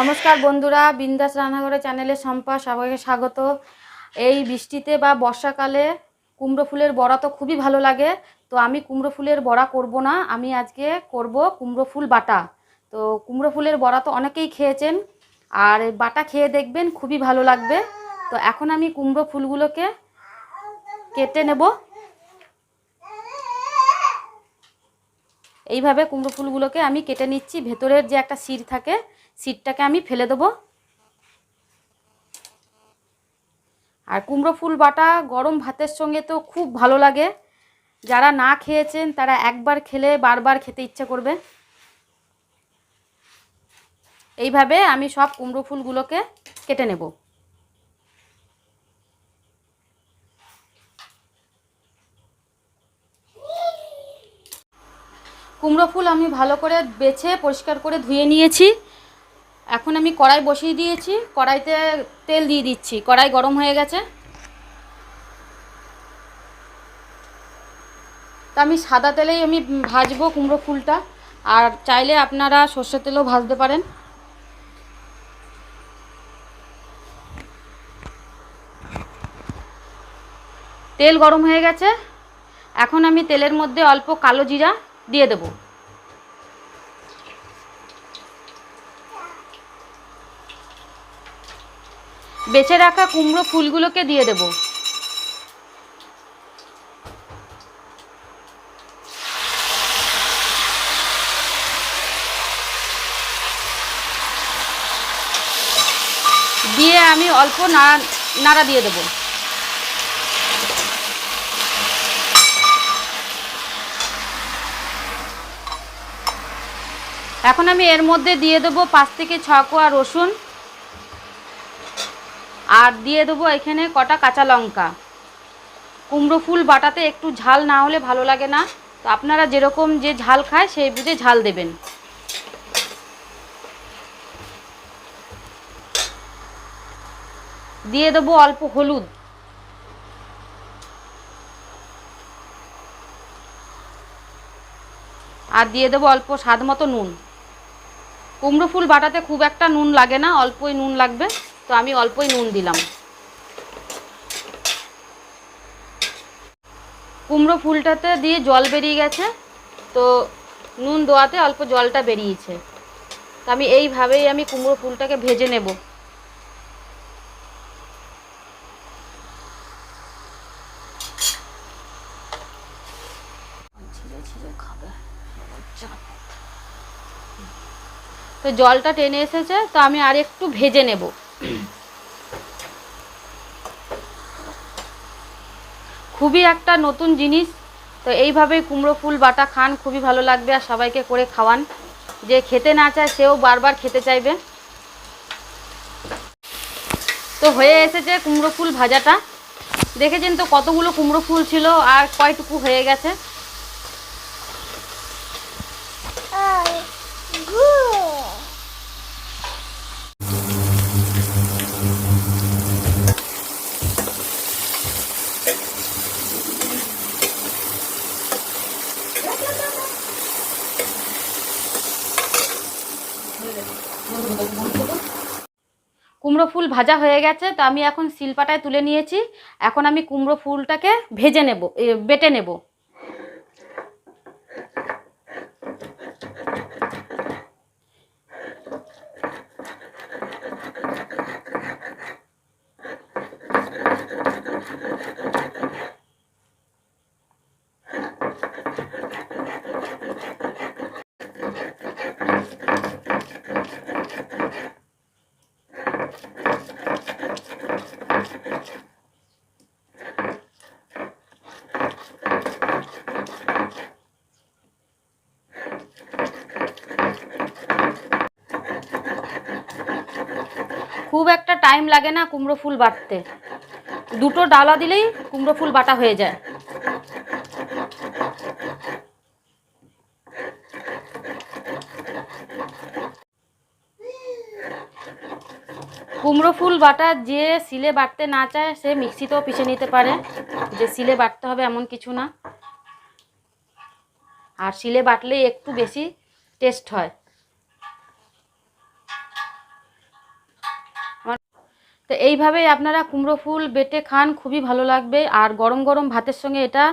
নমস্কার বন্ধুরা, বিন্দাস রান্নাঘরে চ্যানেলে সবাইকে স্বাগত। এই বৃষ্টিতে বা বর্ষাকালে কুমড়ো ফুলের বড়া তো খুবই ভালো লাগে। তো আমি কুমড়ো ফুলের বড়া করব না, আমি আজকে করব কুমড়ো ফুল বাটা। তো কুমড়ো ফুলের বড়া তো অনেকেই খেয়েছেন, আর বাটা খেয়ে দেখবেন খুবই ভালো লাগবে। তো এখন আমি কুমড়ো ফুলগুলোকে কেটে নেব। এইভাবে কুমড়ো ফুলগুলোকে আমি কেটে নিচ্ছি। ভেতরের যে একটা শির থাকে, শিরটাকে আমি ফেলে দেবো। আর কুমড়ো ফুল বাটা গরম ভাতের সঙ্গে তো খুব ভালো লাগে। যারা না খেয়েছেন তারা একবার খেলে বারবার খেতে ইচ্ছে করবে। এইভাবে আমি সব কুমড়ো ফুলগুলোকে কেটে নেব। কুমড়ো ফুল আমি ভালো করে বেছে পরিষ্কার করে ধুয়ে নিয়েছি। এখন আমি কড়াই বসিয়ে দিয়েছি, কড়াইতে তেল দিয়ে দিচ্ছি। কড়াই গরম হয়ে গেছে। তা আমি সাদা তেলেই আমি ভাজবো কুমড়ো ফুলটা, আর চাইলে আপনারা সর্ষের তেলেও ভাজতে পারেন। তেল গরম হয়ে গেছে। এখন আমি তেলের মধ্যে অল্প কালো জিরা দিয়ে দেব। বেছে রাখা কুমড়ো ফুলগুলোকে দিয়ে দেব। দিয়ে আমি অল্প নাড়া দিয়ে দেব। এখন আমি এর মধ্যে দিয়ে দেবো 5 থেকে 6 কোয়া রসুন, আর দিয়ে দেবো এখানে কটা কাঁচা লঙ্কা। কুমড়ো ফুল বাটাতে একটু ঝাল না হলে ভালো লাগে না, তো আপনারা যেরকম যে ঝাল খায় সেই বুঝে ঝাল দেবেন। দিয়ে দেবো অল্প হলুদ, আর দিয়ে দেবো অল্প স্বাদ মতো নুন। কুমড়ো ফুল বাটাতে খুব একটা নুন লাগে না, অল্পই নুন লাগবে, তো আমি অল্পই নুন দিলাম। কুমড়ো ফুলটাতে দিয়ে জল বেরিয়ে গেছে, তো নুন দেওয়াতে অল্প জলটা বেরিয়েছে। তো আমি এইভাবেই আমি কুমড়ো ফুলটাকে ভেজে নেব। তো জলটা টেনে এসেছে, তো আমি আর একটু ভেজে নেব। খুবই একটা নতুন জিনিস, তো এইভাবে কুমড়ো ফুল বাটা খান, খুবই ভালো লাগবে। আর সবাইকে করে খাওয়ান, যে খেতে না চায় সেও বারবার খেতে চাইবে। তো হয়ে এসেছে কুমড়ো ফুল ভাজাটা। দেখেছেন তো কতগুলো কুমড়ো ফুল ছিল আর কয়টুকু হয়ে গেছে। কুমড়ো ফুল ভাজা হয়ে গেছে, তো আমি এখন শিলপাটায় তুলে নিয়েছি। এখন আমি কুমড়ো ফুলটাকে ভেজে নেব, বেটে নেব। খুব একটা টাইম লাগে না কুমড়ো ফুল বাটতে, দুটো ডালা দিলেই কুমড়ো ফুল বাটা হয়ে যায়। কুমড়ো ফুল বাটা যে শিলে বাটতে না চায় সে মিক্সিতেও পিষে নিতে পারে, যে শিলে বাটতে হবে এমন কিছু না। আর শিলে বাটলেই একটু বেশি টেস্ট হয়। তো এইভাবেই আপনারা কুমড়ো ফুল বেটে খান, খুবই ভালো লাগবে। আর গরম গরম ভাতের সঙ্গে এটা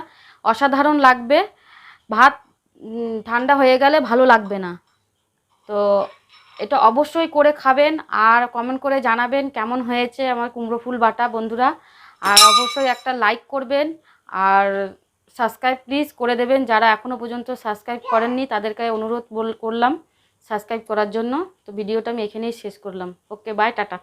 অসাধারণ লাগবে। ভাত ঠান্ডা হয়ে গেলে ভালো লাগবে না। তো এটা অবশ্যই করে খাবেন আর কমেন্ট করে জানাবেন কেমন হয়েছে আমার কুমড়ো ফুল বাটা বন্ধুরা। আর অবশ্যই একটা লাইক করবেন আর সাবস্ক্রাইব প্লিজ করে দেবেন। যারা এখনও পর্যন্ত সাবস্ক্রাইব করেননি তাদেরকে অনুরোধ করলাম সাবস্ক্রাইব করার জন্য। তো ভিডিওটা আমি এখানেই শেষ করলাম। ওকে, বাই, টাটা।